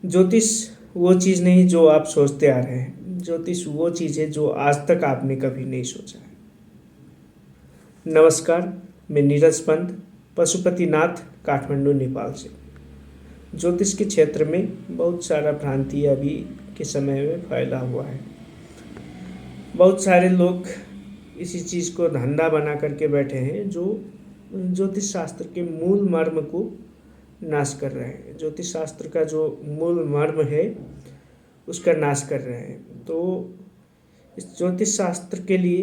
ज्योतिष वो चीज़ नहीं जो आप सोचते आ रहे हैं। ज्योतिष वो चीज़ है जो आज तक आपने कभी नहीं सोचा है। नमस्कार, मैं नीरज पंत, पशुपतिनाथ, काठमांडू, नेपाल से। ज्योतिष के क्षेत्र में बहुत सारा भ्रांति अभी के समय में फैला हुआ है। बहुत सारे लोग इसी चीज़ को धंधा बना करके बैठे हैं जो ज्योतिष शास्त्र के मूल मर्म को नाश कर रहे हैं। ज्योतिष शास्त्र का जो मूल मर्म है उसका नाश कर रहे हैं। तो इस ज्योतिष शास्त्र के लिए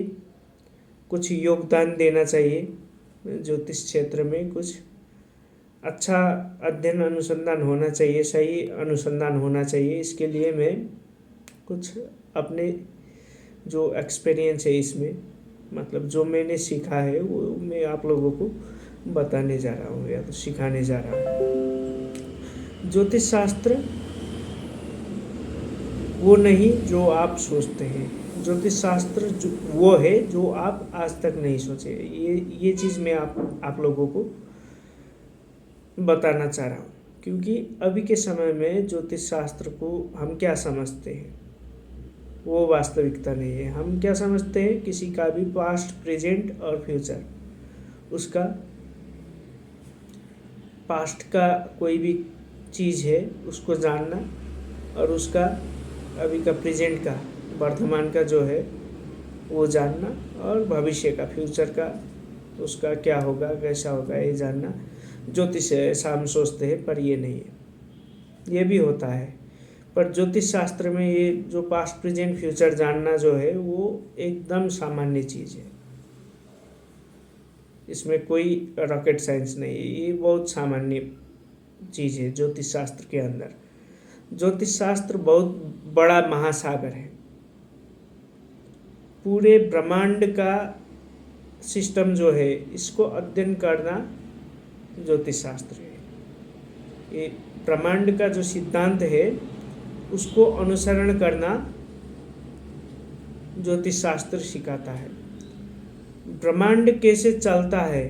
कुछ योगदान देना चाहिए। ज्योतिष क्षेत्र में कुछ अच्छा अध्ययन अनुसंधान होना चाहिए, सही अनुसंधान होना चाहिए। इसके लिए मैं कुछ अपने जो एक्सपीरियंस है इसमें, मतलब जो मैंने सीखा है वो मैं आप लोगों को बताने जा रहा हूँ या तो सिखाने जा रहा हूँ। ज्योतिष शास्त्र वो नहीं जो आप सोचते हैं। ज्योतिष शास्त्र जो वो है जो आप आज तक नहीं सोचे। ये चीज़ मैं आप लोगों को बताना चाह रहा हूँ, क्योंकि अभी के समय में ज्योतिष शास्त्र को हम क्या समझते हैं वो वास्तविकता नहीं है। हम क्या समझते हैं, किसी का भी पास्ट, प्रेजेंट और फ्यूचर, उसका पास्ट का कोई भी चीज़ है उसको जानना, और उसका अभी का प्रेजेंट का, वर्तमान का जो है वो जानना, और भविष्य का, फ्यूचर का, उसका क्या होगा, कैसा होगा, ये जानना ज्योतिष है। ऐसा हम सोचते हैं, पर ये नहीं है। ये भी होता है, पर ज्योतिष शास्त्र में ये जो पास्ट, प्रेजेंट, फ्यूचर जानना जो है वो एकदम सामान्य चीज़ है। इसमें कोई रॉकेट साइंस नहीं है, ये बहुत सामान्य चीज़ है ज्योतिष शास्त्र के अंदर। ज्योतिष शास्त्र बहुत बड़ा महासागर है। पूरे ब्रह्मांड का सिस्टम जो है इसको अध्ययन करना ज्योतिष शास्त्र है। ये ब्रह्मांड का जो सिद्धांत है उसको अनुसरण करना ज्योतिष शास्त्र सिखाता है। ब्रह्मांड कैसे चलता है,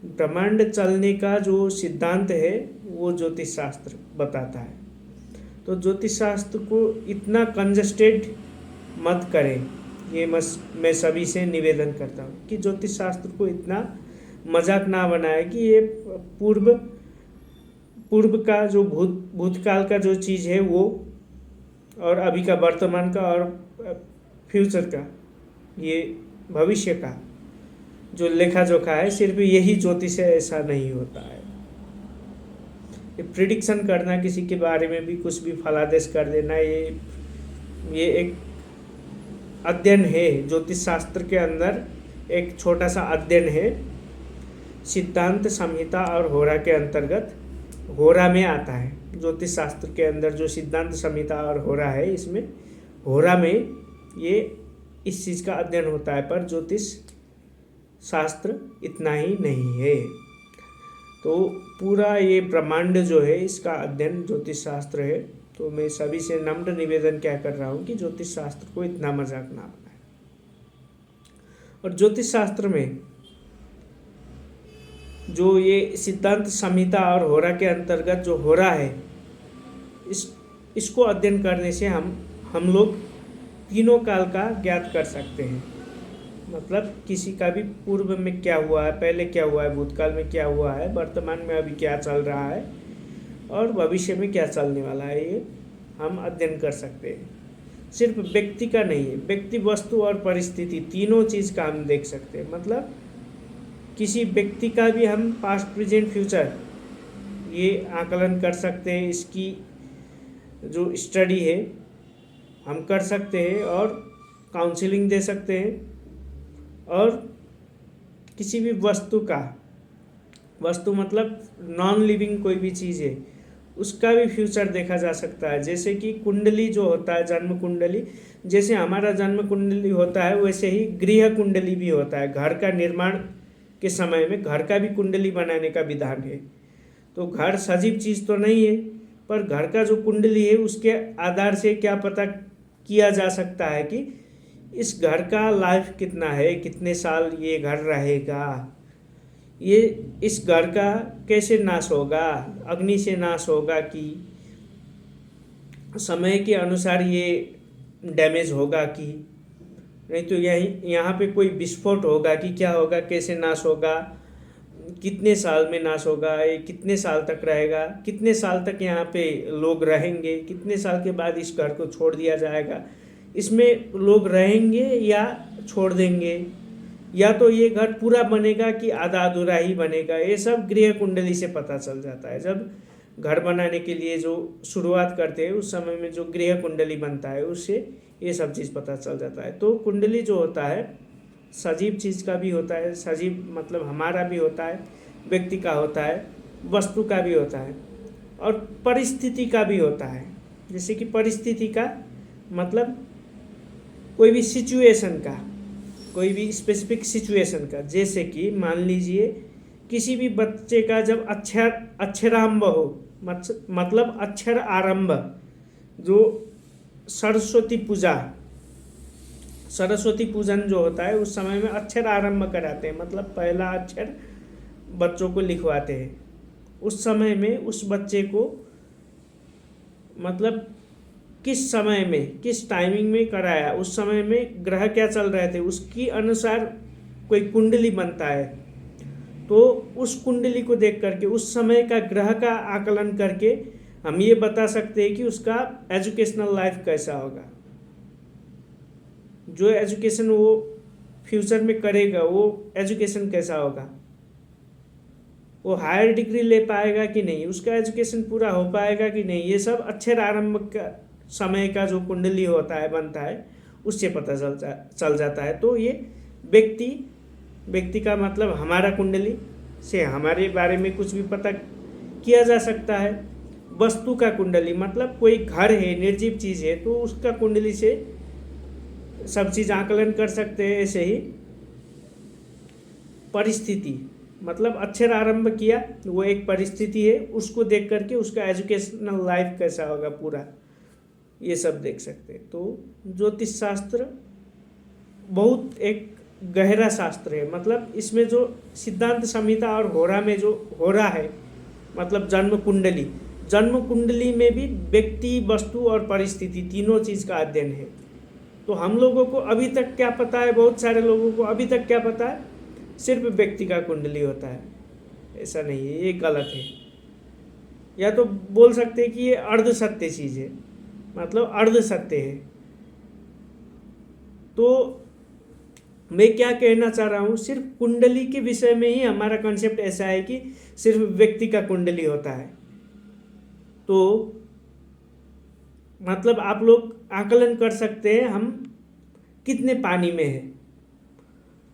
ब्रह्मांड चलने का जो सिद्धांत है वो ज्योतिष शास्त्र बताता है। तो ज्योतिष शास्त्र को इतना कंजस्टेड मत करें, ये मैं सभी से निवेदन करता हूँ कि ज्योतिष शास्त्र को इतना मजाक ना बनाए कि ये पूर्व का जो भूतकाल का जो चीज़ है वो, और अभी का वर्तमान का, और फ्यूचर का, ये भविष्य का जो लेखा जोखा है, सिर्फ यही ज्योतिष है, ऐसा नहीं होता है। ये प्रिडिक्शन करना, किसी के बारे में भी कुछ भी फलादेश कर देना, ये एक अध्ययन है ज्योतिष शास्त्र के अंदर। एक छोटा सा अध्ययन है, सिद्धांत, संहिता और होरा के अंतर्गत। होरा में आता है ज्योतिष शास्त्र के अंदर जो सिद्धांत, संहिता और होरा है, इसमें होरा में ये इस चीज़ का अध्ययन होता है। पर ज्योतिष शास्त्र इतना ही नहीं है। तो पूरा ये ब्रह्मांड जो है इसका अध्ययन ज्योतिष शास्त्र है। तो मैं सभी से नम्र निवेदन क्या कर रहा हूँ कि ज्योतिष शास्त्र को इतना मजाक ना बनाए। और ज्योतिष शास्त्र में जो ये सिद्धांत, संहिता और होरा के अंतर्गत जो होरा है, इसको अध्ययन करने से हम लोग तीनों काल का ज्ञात कर सकते हैं। मतलब किसी का भी पूर्व में क्या हुआ है, पहले क्या हुआ है, भूतकाल में क्या हुआ है, वर्तमान में अभी क्या चल रहा है, और भविष्य में क्या चलने वाला है, ये हम अध्ययन कर सकते हैं। सिर्फ व्यक्ति का नहीं है, व्यक्ति, वस्तु और परिस्थिति, तीनों चीज़ का हम देख सकते हैं। मतलब किसी व्यक्ति का भी हम पास्ट, प्रेजेंट, फ्यूचर ये आकलन कर सकते हैं। इसकी जो स्टडी है हम कर सकते हैं, और काउंसलिंग दे सकते हैं। और किसी भी वस्तु का, वस्तु मतलब नॉन लिविंग कोई भी चीज़ है, उसका भी फ्यूचर देखा जा सकता है। जैसे कि कुंडली जो होता है, जन्म कुंडली, जैसे हमारा जन्म कुंडली होता है वैसे ही गृह कुंडली भी होता है। घर का निर्माण के समय में घर का भी कुंडली बनाने का विधान है। तो घर सजीव चीज़ तो नहीं है, पर घर का जो कुंडली है उसके आधार से क्या पता किया जा सकता है कि इस घर का लाइफ कितना है, कितने साल ये घर रहेगा, ये इस घर का कैसे नाश होगा, अग्नि से नाश होगा कि समय के अनुसार ये डैमेज होगा कि नहीं, तो यही यहाँ पे कोई विस्फोट होगा कि क्या होगा, कैसे नाश होगा, कितने साल में नाश होगा, ये कितने साल तक रहेगा, कितने साल तक यहाँ पे लोग रहेंगे, कितने साल के बाद इस घर को छोड़ दिया जाएगा, इसमें लोग रहेंगे या छोड़ देंगे, या तो ये घर पूरा बनेगा कि आधा अधूरा ही बनेगा, ये सब गृह कुंडली से पता चल जाता है। जब घर बनाने के लिए जो शुरुआत करते हैं उस समय में जो गृह कुंडली बनता है उससे ये सब चीज़ पता चल जाता है। तो कुंडली जो होता है सजीव चीज़ का भी होता है, सजीव मतलब हमारा भी होता है, व्यक्ति का होता है, वस्तु का भी होता है और परिस्थिति का भी होता है। जैसे कि परिस्थिति का मतलब कोई भी सिचुएशन का, कोई भी स्पेसिफिक सिचुएशन का, जैसे कि मान लीजिए किसी भी बच्चे का जब अक्षरारंभ हो, मतलब अक्षर आरंभ, जो सरस्वती पूजा, सरस्वती पूजन जो होता है उस समय में अक्षर आरंभ कराते हैं, मतलब पहला अक्षर बच्चों को लिखवाते हैं। उस समय में उस बच्चे को मतलब किस समय में, किस टाइमिंग में कराया, उस समय में ग्रह क्या चल रहे थे, उसकी अनुसार कोई कुंडली बनता है। तो उस कुंडली को देख करके, उस समय का ग्रह का आकलन करके हम ये बता सकते हैं कि उसका एजुकेशनल लाइफ कैसा होगा, जो एजुकेशन वो फ्यूचर में करेगा वो एजुकेशन कैसा होगा, वो हायर डिग्री ले पाएगा कि नहीं, उसका एजुकेशन पूरा हो पाएगा कि नहीं, ये सब अक्षर आरंभ का समय का जो कुंडली होता है बनता है उससे पता चल जाता है। तो ये व्यक्ति का मतलब हमारा कुंडली से हमारे बारे में कुछ भी पता किया जा सकता है। वस्तु का कुंडली मतलब कोई घर है, निर्जीव चीज़ है, तो उसका कुंडली से सब चीज़ आकलन कर सकते हैं। ऐसे ही परिस्थिति मतलब अक्षर आरंभ किया, वो एक परिस्थिति है, उसको देख करके उसका एजुकेशनल लाइफ कैसा होगा पूरा, ये सब देख सकते हैं। तो ज्योतिष शास्त्र बहुत एक गहरा शास्त्र है, मतलब इसमें जो सिद्धांत संहिता और होरा में जो होरा है मतलब जन्म कुंडली में भी व्यक्ति, वस्तु और परिस्थिति तीनों चीज़ का अध्ययन है। तो हम लोगों को अभी तक क्या पता है, बहुत सारे लोगों को अभी तक क्या पता है, सिर्फ व्यक्ति का कुंडली होता है। ऐसा नहीं है, ये गलत है। या तो बोल सकते हैं कि ये अर्ध सत्य चीज़ है, मतलब अर्ध सत्य है। तो मैं क्या कहना चाह रहा हूँ, सिर्फ कुंडली के विषय में ही हमारा कॉन्सेप्ट ऐसा है कि सिर्फ व्यक्ति का कुंडली होता है। तो मतलब आप लोग आकलन कर सकते हैं हम कितने पानी में है।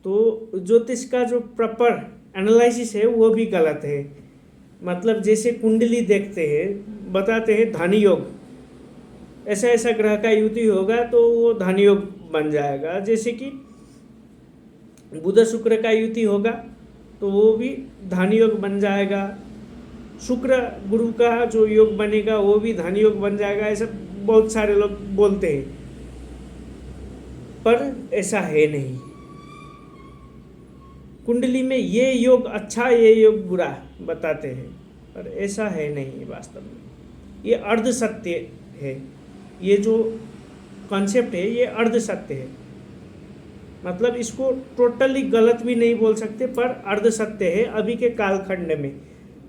तो ज्योतिष का जो प्रॉपर एनालिसिस है वो भी गलत है। मतलब जैसे कुंडली देखते हैं, बताते हैं धन योग, ऐसा ऐसा ग्रह का युति होगा तो वो धन योग बन जाएगा। जैसे कि बुध शुक्र का युति होगा तो वो भी धन योग बन जाएगा। शुक्र गुरु का जो योग बनेगा वो भी धन योग बन जाएगा। ऐसा बहुत सारे लोग बोलते हैं, पर ऐसा है नहीं। कुंडली में ये योग अच्छा, ये योग बुरा बताते हैं, पर ऐसा है नहीं वास्तव में। ये अर्ध सत्य है, ये जो कॉन्सेप्ट है ये अर्ध सत्य है। मतलब इसको टोटली गलत भी नहीं बोल सकते, पर अर्ध सत्य है। अभी के कालखंड में,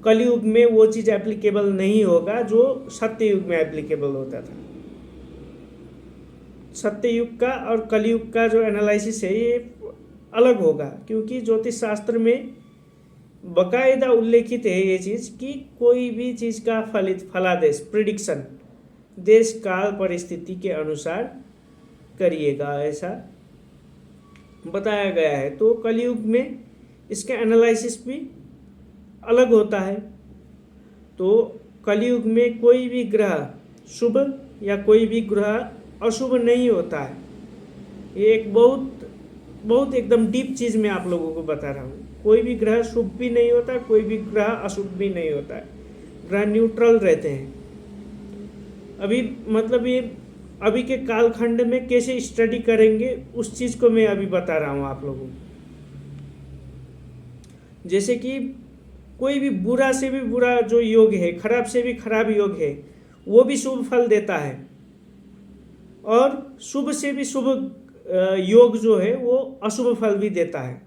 कलयुग में वो चीज़ एप्लीकेबल नहीं होगा जो सत्य युग में एप्लीकेबल होता था। सत्य युग का और कलयुग का जो एनालिसिस है ये अलग होगा, क्योंकि ज्योतिष शास्त्र में बकायदा उल्लेखित है ये चीज़ कि कोई भी चीज़ का फलादेश, प्रिडिक्शन देश काल परिस्थिति के अनुसार करिएगा, ऐसा बताया गया है। तो कलयुग में इसका एनालिसिस भी अलग होता है। तो कलयुग में कोई भी ग्रह शुभ या कोई भी ग्रह अशुभ नहीं होता है। ये एक बहुत एकदम डीप चीज़ मैं आप लोगों को बता रहा हूँ। कोई भी ग्रह शुभ भी नहीं होता, कोई भी ग्रह अशुभ भी नहीं होता है। ग्रह न्यूट्रल रहते हैं। अभी मतलब ये अभी के कालखंड में कैसे स्टडी करेंगे उस चीज़ को मैं अभी बता रहा हूँ आप लोगों को। जैसे कि कोई भी बुरा से भी बुरा जो योग है, खराब से भी खराब योग है, वो भी शुभ फल देता है, और शुभ से भी शुभ योग जो है वो अशुभ फल भी देता है।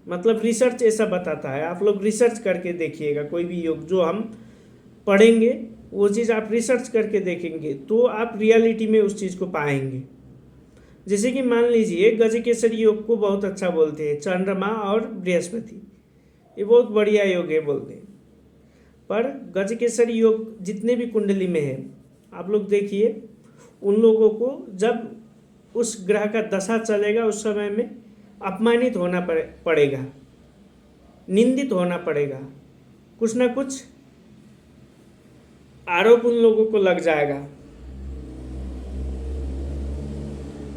मतलब रिसर्च ऐसा बताता है, आप लोग रिसर्च करके देखिएगा, कोई भी योग जो हम पढ़ेंगे वो चीज़ आप रिसर्च करके देखेंगे तो आप रियलिटी में उस चीज़ को पाएंगे। जैसे कि मान लीजिए गजकेसरी योग को बहुत अच्छा बोलते हैं, चंद्रमा और बृहस्पति, ये बहुत बढ़िया योग है बोलते हैं। पर गजकेसरी योग जितने भी कुंडली में है, आप लोग देखिए उन लोगों को जब उस ग्रह का दशा चलेगा उस समय में अपमानित होना पड़ेगा, निंदित होना पड़ेगा, कुछ ना कुछ आरोप उन लोगों को लग जाएगा।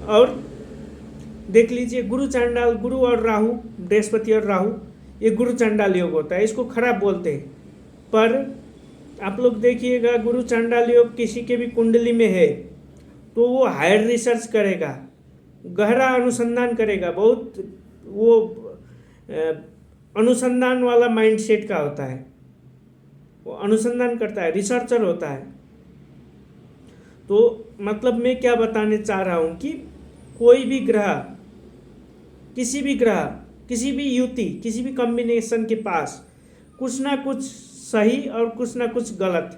और देख लीजिए गुरु चांडाल, गुरु और राहु, बृहस्पति और राहु, ये गुरु चांडाल योग होता है, इसको खराब बोलते हैं। पर आप लोग देखिएगा गुरु चांडाल योग किसी के भी कुंडली में है तो वो हायर रिसर्च करेगा, गहरा अनुसंधान करेगा, बहुत वो अनुसंधान वाला माइंडसेट का होता है, वो अनुसंधान करता है, रिसर्चर होता है। तो मतलब मैं क्या बताने चाह रहा हूँ कि कोई भी ग्रह, किसी भी युति, किसी भी कॉम्बिनेशन के पास कुछ ना कुछ सही और कुछ ना कुछ गलत,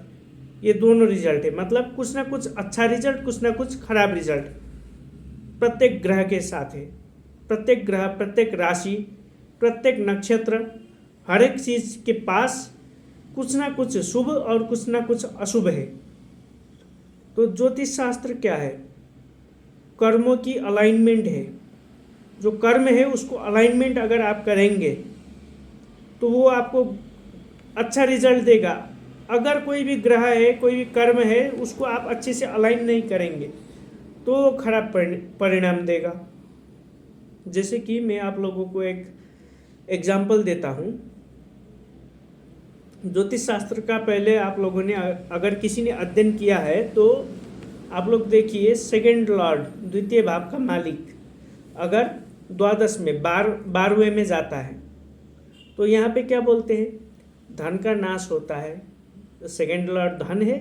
ये दोनों रिजल्ट है। मतलब कुछ ना कुछ अच्छा रिजल्ट, कुछ ना कुछ खराब रिजल्ट प्रत्येक ग्रह के साथ है। प्रत्येक ग्रह, प्रत्येक राशि, प्रत्येक नक्षत्र, हर एक चीज के पास कुछ ना कुछ शुभ और कुछ ना कुछ अशुभ है। तो ज्योतिष शास्त्र क्या है? कर्मों की अलाइनमेंट है। जो कर्म है उसको अलाइनमेंट अगर आप करेंगे तो वो आपको अच्छा रिजल्ट देगा। अगर कोई भी ग्रह है, कोई भी कर्म है, उसको आप अच्छे से अलाइन नहीं करेंगे तो खराब परिणाम देगा। जैसे कि मैं आप लोगों को एक एग्जाम्पल देता हूँ। ज्योतिष शास्त्र का पहले आप लोगों ने अगर किसी ने अध्ययन किया है तो आप लोग देखिए, सेकंड लॉर्ड, द्वितीय भाव का मालिक अगर द्वादश में 12वें में जाता है तो यहाँ पे क्या बोलते हैं? धन का नाश होता है। सेकंड लॉर्ड धन है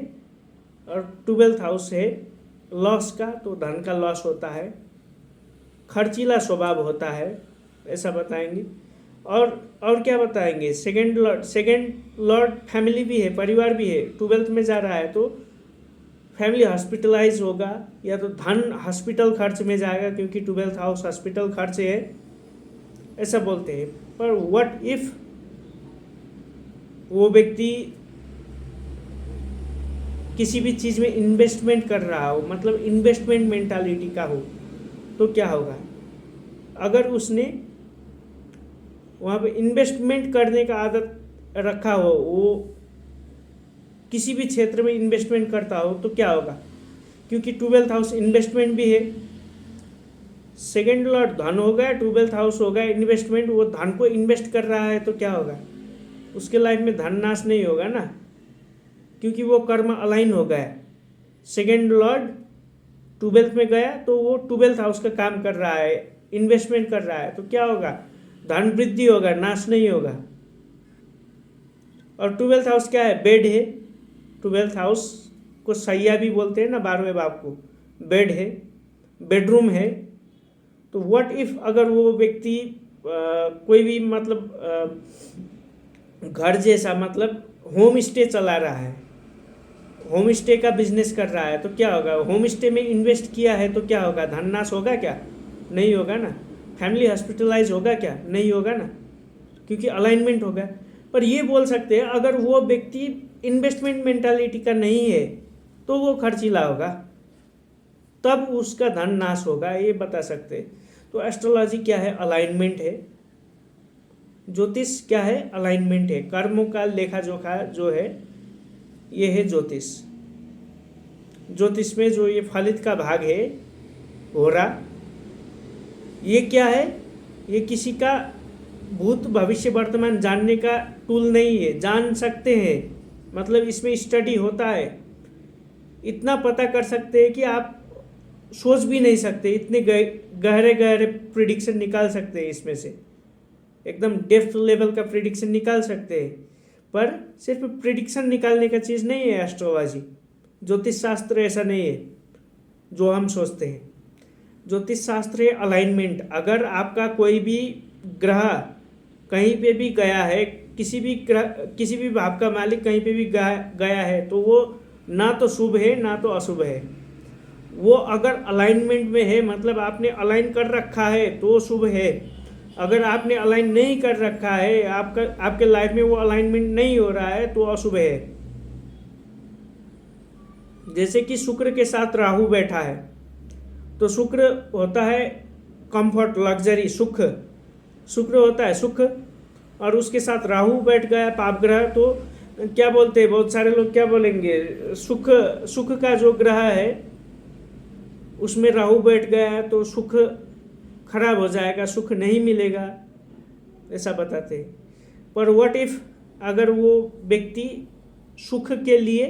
और 12th हाउस है लॉस का, तो धन का लॉस होता है, खर्चीला स्वभाव होता है, ऐसा बताएंगे। और क्या बताएंगे? सेकंड लॉर्ड फैमिली भी है, परिवार भी है, 12th में जा रहा है तो फैमिली हॉस्पिटलाइज होगा, या तो धन हॉस्पिटल खर्च में जाएगा क्योंकि 12th हाउस हॉस्पिटल खर्च है, ऐसा बोलते हैं। पर व्हाट इफ वो व्यक्ति किसी भी चीज़ में इन्वेस्टमेंट कर रहा हो, मतलब इन्वेस्टमेंट मेंटालिटी का हो, तो क्या होगा? अगर उसने वहाँ पे इन्वेस्टमेंट करने का आदत रखा हो, वो किसी भी क्षेत्र में इन्वेस्टमेंट करता हो तो क्या होगा? क्योंकि 12th हाउस इन्वेस्टमेंट भी है, सेकेंड लॉर्ड धन हो गया, 12th हाउस हो गया इन्वेस्टमेंट, वो धन को इन्वेस्ट कर रहा है तो क्या होगा? उसके लाइफ में धन नाश नहीं होगा ना, क्योंकि वो कर्म अलाइन हो गया। सेकेंड लॉर्ड 12th में गया तो वो 12th हाउस का काम कर रहा है, इन्वेस्टमेंट कर रहा है, तो क्या होगा? धन वृद्धि होगा, नाश नहीं होगा। और 12th हाउस क्या है? बेड है। 12th हाउस को सैया भी बोलते हैं ना, 12वें भाव को, बेड है, बेडरूम है। तो व्हाट इफ अगर वो व्यक्ति कोई भी मतलब घर जैसा, मतलब होम स्टे चला रहा है, होम स्टे का बिजनेस कर रहा है, तो क्या होगा? होम स्टे में इन्वेस्ट किया है तो क्या होगा? धन नाश होगा क्या? नहीं होगा ना। फैमिली हॉस्पिटलाइज होगा क्या? नहीं होगा ना, क्योंकि अलाइनमेंट होगा। पर ये बोल सकते हैं अगर वो व्यक्ति इन्वेस्टमेंट मेंटालिटी का नहीं है तो वो खर्चीला होगा, तब उसका धन नाश होगा, ये बता सकते हैं। तो एस्ट्रोलॉजी क्या है? अलाइनमेंट है। ज्योतिष क्या है? अलाइनमेंट है। कर्मों का लेखा जोखा जो है ये है ज्योतिष। ज्योतिष में जो ये फलित का भाग है होरा, ये क्या है? ये किसी का भूत भविष्य वर्तमान जानने का टूल नहीं है, जान सकते हैं, मतलब इसमें स्टडी होता है, इतना पता कर सकते हैं कि आप सोच भी नहीं सकते, इतने गहरे गहरे प्रिडिक्शन निकाल सकते हैं, इसमें से एकदम डेप्थ लेवल का प्रिडिक्शन निकाल सकते हैं। पर सिर्फ प्रिडिक्शन निकालने का चीज़ नहीं है एस्ट्रोलॉजी। ज्योतिष शास्त्र ऐसा नहीं है जो हम सोचते हैं। ज्योतिष शास्त्र है अलाइनमेंट। अगर आपका कोई भी ग्रह कहीं पे भी गया है, किसी भी ग्रह, किसी भी भाव का मालिक कहीं पे भी गया है, तो वो ना तो शुभ है ना तो अशुभ है। वो अगर अलाइनमेंट में है, मतलब आपने अलाइन कर रखा है, तो शुभ है। अगर आपने अलाइन नहीं कर रखा है, आपके लाइफ में वो अलाइनमेंट नहीं हो रहा है, तो अशुभ है। जैसे कि शुक्र के साथ राहु बैठा है, तो शुक्र होता है कंफर्ट, लग्जरी, सुख। शुक्र होता है सुख, और उसके साथ राहु बैठ गया पाप ग्रह, तो क्या बोलते हैं बहुत सारे लोग, क्या बोलेंगे, सुख का जो ग्रह है उसमें राहु बैठ गया है तो सुख खराब हो जाएगा, सुख नहीं मिलेगा, ऐसा बताते हैं। पर व्हाट इफ अगर वो व्यक्ति सुख के लिए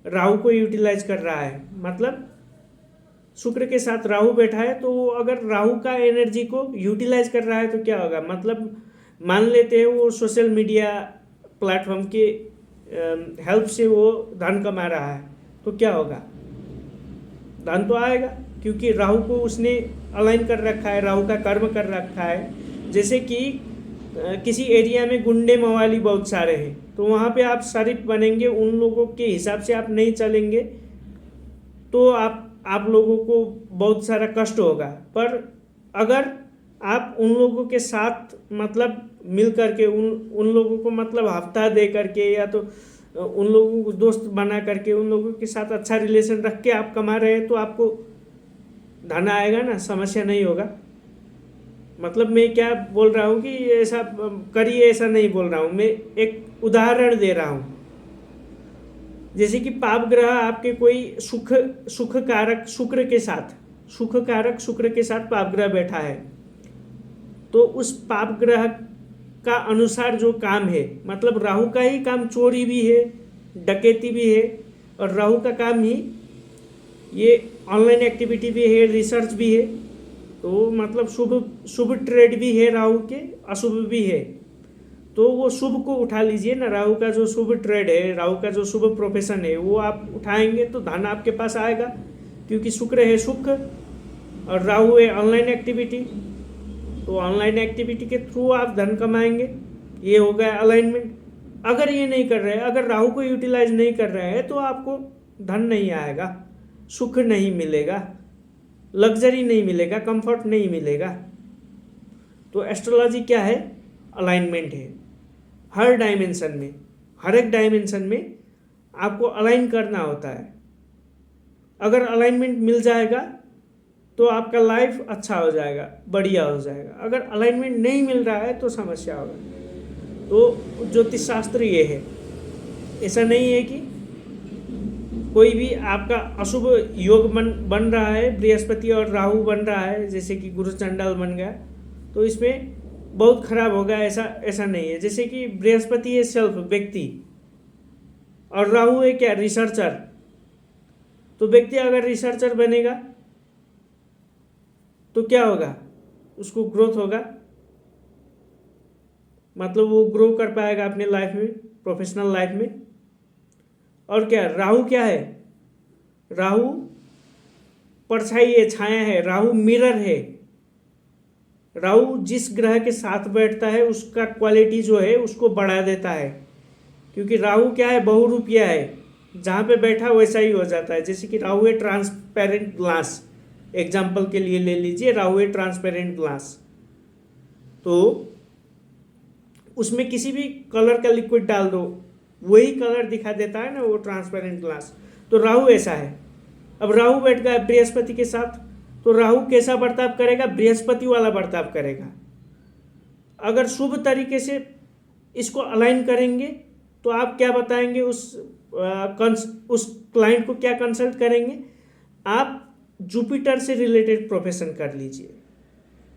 राहु को यूटिलाइज कर रहा है, मतलब शुक्र के साथ राहु बैठा है, तो वो अगर राहु का एनर्जी को यूटिलाइज कर रहा है तो क्या होगा, मतलब मान लेते हैं वो सोशल मीडिया प्लेटफॉर्म के हेल्प से वो धन कमा रहा है, तो क्या होगा, धन तो आएगा, क्योंकि राहु को उसने अलाइन कर रखा है, राहु का कर्म कर रखा है। जैसे कि किसी एरिया में गुंडे मवाली बहुत सारे हैं, तो वहाँ पे आप शरीफ बनेंगे, उन लोगों के हिसाब से आप नहीं चलेंगे, तो आप लोगों को बहुत सारा कष्ट होगा। पर अगर आप उन लोगों के साथ मतलब मिल करके उन लोगों को मतलब हफ्ता दे करके, या तो उन लोगों को दोस्त बना करके उन लोगों के साथ अच्छा रिलेशन रख के आप कमा रहे हैं, तो आपको धन आएगा ना, समस्या नहीं होगा। मतलब मैं क्या बोल रहा हूँ कि ऐसा करिए, ऐसा नहीं बोल रहा हूँ, मैं एक उदाहरण दे रहा हूँ। जैसे कि पाप ग्रह आपके कोई सुख कारक शुक्र के साथ पाप ग्रह बैठा है, तो उस पाप ग्रह का अनुसार जो काम है, मतलब राहु का ही काम चोरी भी है, डकैती भी है, और राहु का काम ही ये ऑनलाइन एक्टिविटी भी है, रिसर्च भी है, तो मतलब शुभ ट्रेड भी है राहु के, अशुभ भी है। तो वो शुभ को उठा लीजिए ना, राहु का जो शुभ ट्रेड है, राहु का जो शुभ प्रोफेशन है, वो आप उठाएंगे तो धन आपके पास आएगा, क्योंकि शुक्र है सुख और राहु है ऑनलाइन एक्टिविटी, तो ऑनलाइन एक्टिविटी के थ्रू आप धन कमाएंगे। ये हो गया अलाइनमेंट। अगर ये नहीं कर रहे हैं, अगर राहु को यूटिलाइज नहीं कर रहे हैं, तो आपको धन नहीं आएगा, सुख नहीं मिलेगा, लग्जरी नहीं मिलेगा, कंफर्ट नहीं मिलेगा। तो एस्ट्रोलॉजी क्या है, अलाइनमेंट है। हर डायमेंशन में, हर एक डायमेंशन में आपको अलाइन करना होता है। अगर अलाइनमेंट मिल जाएगा तो आपका लाइफ अच्छा हो जाएगा, बढ़िया हो जाएगा। अगर अलाइनमेंट नहीं मिल रहा है तो समस्या होगा। तो ज्योतिष शास्त्र ये है, ऐसा नहीं है कि कोई भी आपका अशुभ योग बन रहा है, बृहस्पति और राहु बन रहा है, जैसे कि गुरु चंडाल बन गया, तो इसमें बहुत खराब होगा, ऐसा नहीं है। जैसे कि बृहस्पति है सेल्फ, व्यक्ति, और राहु है क्या, रिसर्चर। तो व्यक्ति अगर रिसर्चर बनेगा तो क्या होगा, उसको ग्रोथ होगा, मतलब वो ग्रो कर पाएगा अपने लाइफ में, प्रोफेशनल लाइफ में। और क्या, राहु क्या है, राहु परछाई है, छाया है, राहु मिरर है। राहु जिस ग्रह के साथ बैठता है उसका क्वालिटी जो है उसको बढ़ा देता है, क्योंकि राहु क्या है, बहुरूपिया है, जहाँ पे बैठा वैसा ही हो जाता है। जैसे कि राहु है ट्रांसपेरेंट ग्लास, एग्जाम्पल के लिए ले लीजिए, राहु है ट्रांसपेरेंट ग्लास, तो उसमें किसी भी कलर का लिक्विड डाल दो, वही कलर दिखा देता है ना वो ट्रांसपेरेंट ग्लास। तो राहु ऐसा है। अब राहु बैठ गया बृहस्पति के साथ, तो राहु कैसा बर्ताव करेगा, बृहस्पति वाला बर्ताव करेगा। अगर शुभ तरीके से इसको अलाइन करेंगे तो आप क्या बताएंगे, उस क्लाइंट को क्या कंसल्ट करेंगे, आप जुपिटर से रिलेटेड प्रोफेशन कर लीजिए,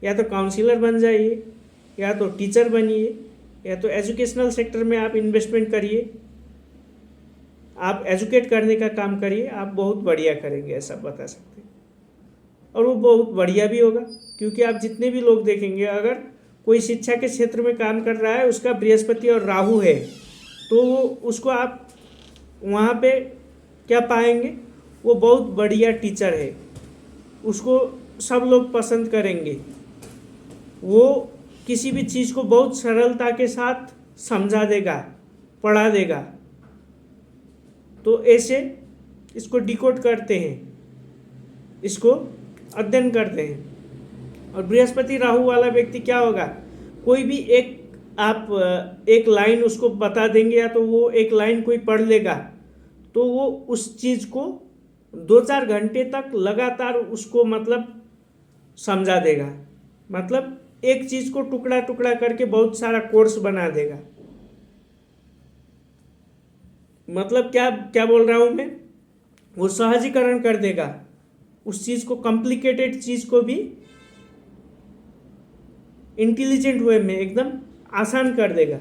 या तो काउंसलर बन जाइए, या तो टीचर बनिए, या तो एजुकेशनल सेक्टर में आप इन्वेस्टमेंट करिए, आप एजुकेट करने का काम करिए, आप बहुत बढ़िया करेंगे, ऐसा बता सकते हैं। और वो बहुत बढ़िया भी होगा, क्योंकि आप जितने भी लोग देखेंगे, अगर कोई शिक्षा के क्षेत्र में काम कर रहा है, उसका बृहस्पति और राहु है, तो उसको आप वहाँ पे क्या पाएंगे, वो बहुत बढ़िया टीचर है, उसको सब लोग पसंद करेंगे, वो किसी भी चीज़ को बहुत सरलता के साथ समझा देगा, पढ़ा देगा। तो ऐसे इसको डिकोड करते हैं, इसको अध्ययन करते हैं। और बृहस्पति राहु वाला व्यक्ति क्या होगा, कोई भी आप एक लाइन उसको बता देंगे या तो वो एक लाइन कोई पढ़ लेगा तो वो उस चीज़ को 2-4 घंटे तक लगातार उसको मतलब समझा देगा। मतलब एक चीज़ को टुकड़ा टुकड़ा करके बहुत सारा कोर्स बना देगा। मतलब क्या क्या बोल रहा हूँ मैं, वो सहजीकरण कर देगा उस चीज़ को, कॉम्प्लिकेटेड चीज़ को भी इंटेलिजेंट वे में एकदम आसान कर देगा।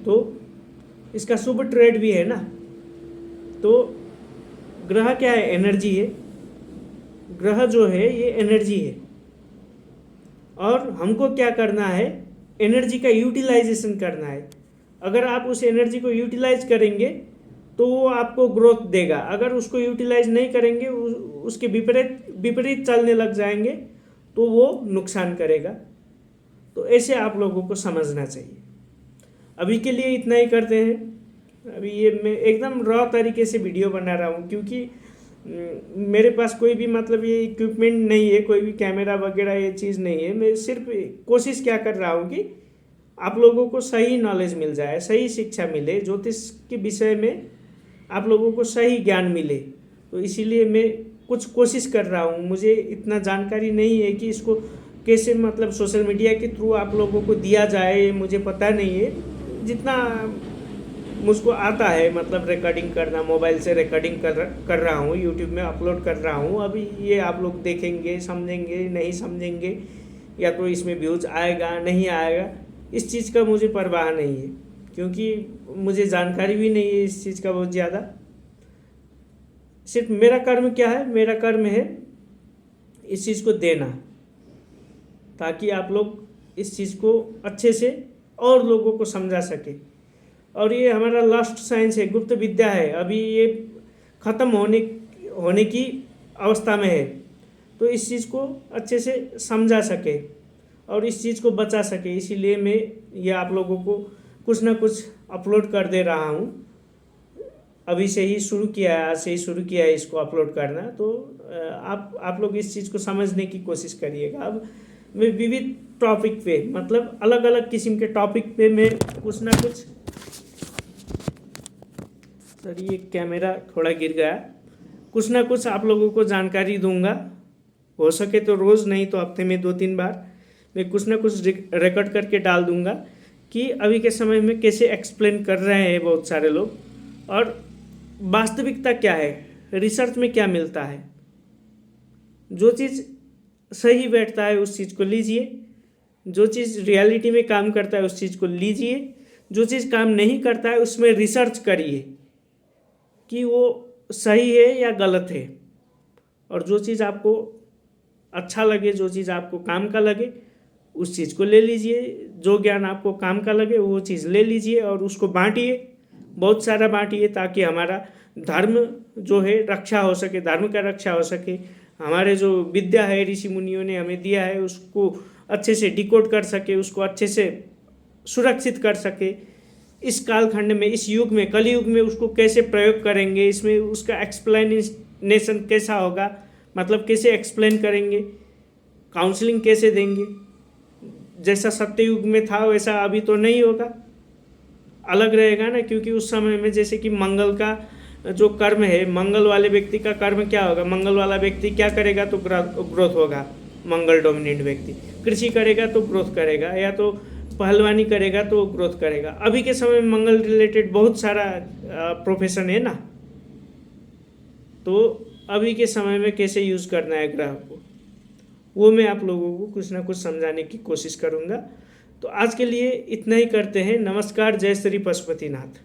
तो इसका शुभ ट्रेड भी है ना। तो ग्रह क्या है, एनर्जी है। ग्रह जो है ये एनर्जी है और हमको क्या करना है, एनर्जी का यूटिलाइजेशन करना है। अगर आप उस एनर्जी को यूटिलाइज करेंगे तो वो आपको ग्रोथ देगा, अगर उसको यूटिलाइज नहीं करेंगे, उसके विपरीत चलने लग जाएंगे तो वो नुकसान करेगा। तो ऐसे आप लोगों को समझना चाहिए। अभी के लिए इतना ही करते हैं। अभी ये मैं एकदम रॉ तरीके से वीडियो बना रहा हूँ क्योंकि मेरे पास कोई भी मतलब ये इक्विपमेंट नहीं है, कोई भी कैमरा वगैरह ये चीज़ नहीं है। मैं सिर्फ कोशिश क्या कर रहा हूँ कि आप लोगों को सही नॉलेज मिल जाए, सही शिक्षा मिले, ज्योतिष के विषय में आप लोगों को सही ज्ञान मिले। तो इसीलिए मैं कुछ कोशिश कर रहा हूँ। मुझे इतना जानकारी नहीं है कि इसको कैसे मतलब सोशल मीडिया के थ्रू आप लोगों को दिया जाए, मुझे पता नहीं है। जितना मुझको आता है मतलब रिकॉर्डिंग करना, मोबाइल से रिकॉर्डिंग कर रहा हूँ, यूट्यूब में अपलोड कर रहा हूँ। अभी ये आप लोग देखेंगे, समझेंगे, नहीं समझेंगे, या तो इसमें व्यूज आएगा नहीं आएगा, इस चीज़ का मुझे परवाह नहीं है क्योंकि मुझे जानकारी भी नहीं है इस चीज़ का बहुत ज़्यादा। सिर्फ मेरा कर्म क्या है, मेरा कर्म है इस चीज़ को देना, ताकि आप लोग इस चीज़ को अच्छे से और लोगों को समझा सके। और ये हमारा लास्ट साइंस है, गुप्त विद्या है, अभी ये ख़त्म होने की अवस्था में है। तो इस चीज़ को अच्छे से समझा सके और इस चीज़ को बचा सके, इसीलिए मैं ये आप लोगों को कुछ ना कुछ अपलोड कर दे रहा हूँ। अभी से ही शुरू किया है, आज से ही शुरू किया है इसको अपलोड करना। तो आप लोग इस चीज़ को समझने की कोशिश करिएगा। अब मैं विविध टॉपिक पे मतलब अलग अलग किस्म के टॉपिक पे मैं कुछ ना कुछ, सर ये कैमरा थोड़ा गिर गया, कुछ ना कुछ आप लोगों को जानकारी दूंगा। हो सके तो रोज़, नहीं तो हफ्ते में 2-3 बार मैं कुछ ना कुछ रिकॉर्ड करके डाल दूंगा कि अभी के समय में कैसे एक्सप्लेन कर रहे हैं बहुत सारे लोग और वास्तविकता क्या है, रिसर्च में क्या मिलता है। जो चीज़ सही बैठता है उस चीज़ को लीजिए, जो चीज़ रियलिटी में काम करता है उस चीज़ को लीजिए, जो चीज़ काम नहीं करता है उसमें रिसर्च करिए कि वो सही है या गलत है। और जो चीज़ आपको अच्छा लगे, जो चीज़ आपको काम का लगे उस चीज़ को ले लीजिए, जो ज्ञान आपको काम का लगे वो चीज़ ले लीजिए और उसको बांटिए, बहुत सारा बांटिए, ताकि हमारा धर्म जो है रक्षा हो सके, धर्म का रक्षा हो सके। हमारे जो विद्या है ऋषि मुनियों ने हमें दिया है उसको अच्छे से डिकोड कर सके, उसको अच्छे से सुरक्षित कर सके। इस कालखंड में, इस युग में, कलयुग में उसको कैसे प्रयोग करेंगे, इसमें उसका एक्सप्लेनेशन कैसा होगा, मतलब कैसे एक्सप्लेन करेंगे, काउंसलिंग कैसे देंगे। जैसा सत्ययुग में था वैसा अभी तो नहीं होगा, अलग रहेगा ना, क्योंकि उस समय में जैसे कि मंगल का जो कर्म है, मंगल वाले व्यक्ति का कर्म क्या होगा, मंगल वाला व्यक्ति क्या करेगा तो ग्रोथ होगा। मंगल डोमिनेंट व्यक्ति कृषि करेगा तो ग्रोथ करेगा, या तो पहलवानी करेगा तो ग्रोथ करेगा। अभी के समय में मंगल रिलेटेड बहुत सारा प्रोफेशन है ना, तो अभी के समय में कैसे यूज़ करना है ग्रह को, वो मैं आप लोगों को कुछ ना कुछ समझाने की कोशिश करूँगा। तो आज के लिए इतना ही करते हैं। नमस्कार, जय श्री पशुपतिनाथ।